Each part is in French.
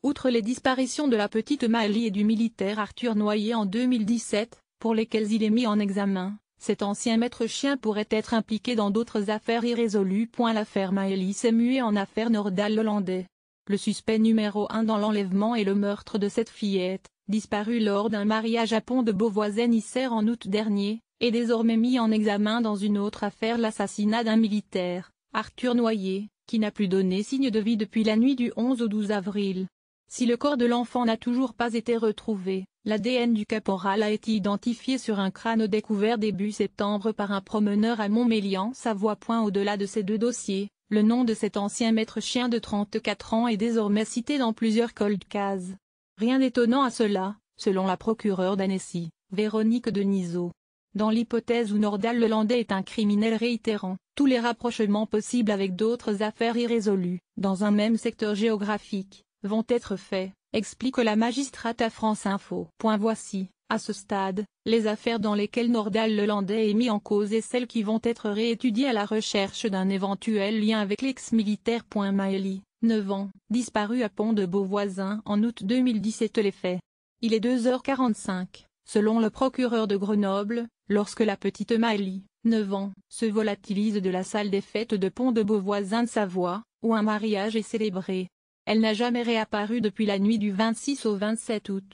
Outre les disparitions de la petite Maëlie et du militaire Arthur Noyer en 2017, pour lesquels il est mis en examen, cet ancien maître chien pourrait être impliqué dans d'autres affaires irrésolues. L'affaire Maëlie s'est muée en affaire Nordal-Lelandais. Le suspect numéro 1 dans l'enlèvement et le meurtre de cette fillette, disparue lors d'un mariage à Pont-de-Beauvoisin-Isère en août dernier, est désormais mis en examen dans une autre affaire, l'assassinat d'un militaire, Arthur Noyer, qui n'a plus donné signe de vie depuis la nuit du 11 au 12 avril. Si le corps de l'enfant n'a toujours pas été retrouvé, l'ADN du caporal a été identifié sur un crâne découvert début septembre par un promeneur à Montmélian-Savoie. Au-delà de ces deux dossiers, le nom de cet ancien maître chien de 34 ans est désormais cité dans plusieurs cold cases. Rien d'étonnant à cela, selon la procureure d'Annecy, Véronique Denisot. Dans l'hypothèse où Nordal-Lelandais est un criminel réitérant, tous les rapprochements possibles avec d'autres affaires irrésolues, dans un même secteur géographique, vont être faits, explique la magistrate à France Info. Voici, à ce stade, les affaires dans lesquelles Nordal-Lelandais est mis en cause et celles qui vont être réétudiées à la recherche d'un éventuel lien avec l'ex-militaire. Maëlie, 9 ans, disparu à Pont-de-Beauvoisin en août 2017. Les faits. Il est 2h45, selon le procureur de Grenoble, lorsque la petite Maëlie, 9 ans, se volatilise de la salle des fêtes de Pont-de-Beauvoisin de Savoie, où un mariage est célébré. Elle n'a jamais réapparu depuis la nuit du 26 au 27 août.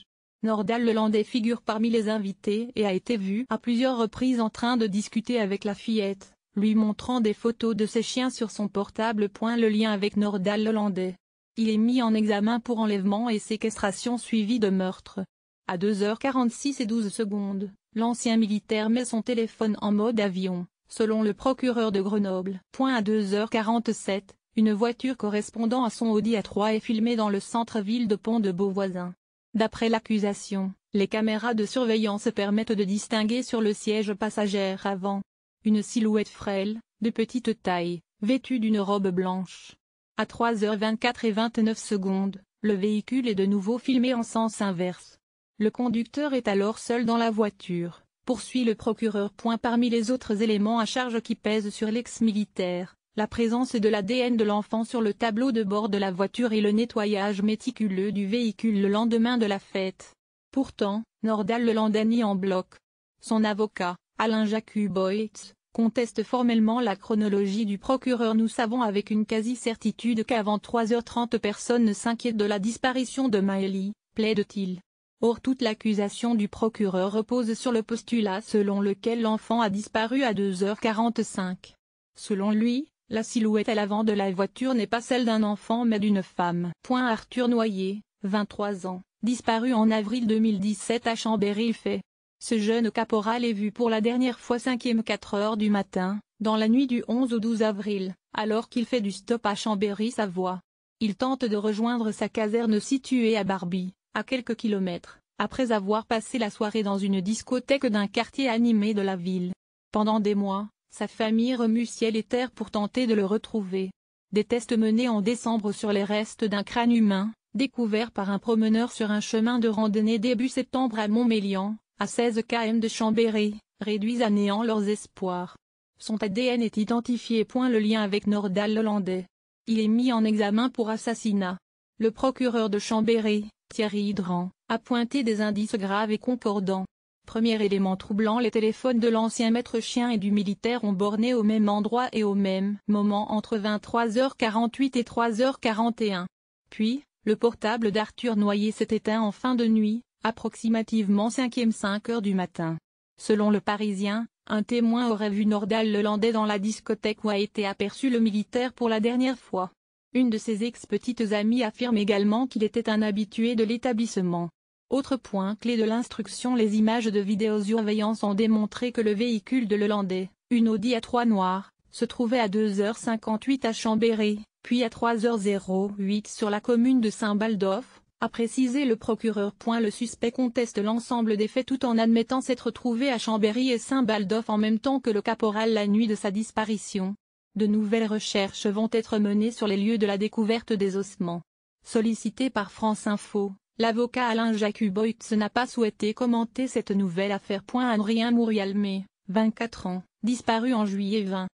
Nordal-Lelandais figure parmi les invités et a été vu à plusieurs reprises en train de discuter avec la fillette, lui montrant des photos de ses chiens sur son portable. Le lien avec Nordal-Lelandais. Il est mis en examen pour enlèvement et séquestration suivi de meurtre. À 2h46 et 12 secondes, l'ancien militaire met son téléphone en mode avion, selon le procureur de Grenoble. À 2h47, une voiture correspondant à son Audi A3 est filmée dans le centre-ville de Pont-de-Beauvoisin. D'après l'accusation, les caméras de surveillance permettent de distinguer sur le siège passagère avant une silhouette frêle, de petite taille, vêtue d'une robe blanche. À 3h24 et 29 secondes, le véhicule est de nouveau filmé en sens inverse. Le conducteur est alors seul dans la voiture, poursuit le procureur. Parmi les autres éléments à charge qui pèsent sur l'ex-militaire, la présence de l'ADN de l'enfant sur le tableau de bord de la voiture et le nettoyage méticuleux du véhicule le lendemain de la fête. Pourtant, Nordal-Lelandais nie en bloc. Son avocat, Alain Jacuboit, conteste formellement la chronologie du procureur. Nous savons avec une quasi-certitude qu'avant 3h30 personne ne s'inquiète de la disparition de Maëlie, plaide-t-il. Or toute l'accusation du procureur repose sur le postulat selon lequel l'enfant a disparu à 2h45. Selon lui, la silhouette à l'avant de la voiture n'est pas celle d'un enfant mais d'une femme. Arthur Noyer, 23 ans, disparu en avril 2017 à Chambéry. Fait. Ce jeune caporal est vu pour la dernière fois 4h du matin, dans la nuit du 11 au 12 avril, alors qu'il fait du stop à Chambéry-Savoie. Il tente de rejoindre sa caserne située à Barbie, à quelques kilomètres, après avoir passé la soirée dans une discothèque d'un quartier animé de la ville. Pendant des mois, sa famille remue ciel et terre pour tenter de le retrouver. Des tests menés en décembre sur les restes d'un crâne humain, découvert par un promeneur sur un chemin de randonnée début septembre à Montmélian, à 16 km de Chambéry, réduisent à néant leurs espoirs. Son ADN est identifié. Le lien avec Nordal-Lelandais. Il est mis en examen pour assassinat. Le procureur de Chambéry, Thierry Hydrant, a pointé des indices graves et concordants. Premier élément troublant, les téléphones de l'ancien maître chien et du militaire ont borné au même endroit et au même moment entre 23h48 et 3h41. Puis, le portable d'Arthur Noyer s'est éteint en fin de nuit, approximativement 5h du matin. Selon le Parisien, un témoin aurait vu Nordal-Lelandais dans la discothèque où a été aperçu le militaire pour la dernière fois. Une de ses ex-petites amies affirme également qu'il était un habitué de l'établissement. Autre point clé de l'instruction, les images de vidéosurveillance ont démontré que le véhicule de Lelandais, une Audi A3 noire, se trouvait à 2h58 à Chambéry, puis à 3h08 sur la commune de Saint-Baldoff, a précisé le procureur. Le suspect conteste l'ensemble des faits tout en admettant s'être trouvé à Chambéry et Saint-Baldoff en même temps que le caporal la nuit de sa disparition. De nouvelles recherches vont être menées sur les lieux de la découverte des ossements. Sollicité par France Info, l'avocat Alain Jacuboit n'a pas souhaité commenter cette nouvelle affaire. Adrien Mourialmé, 24 ans, disparu en juillet 20.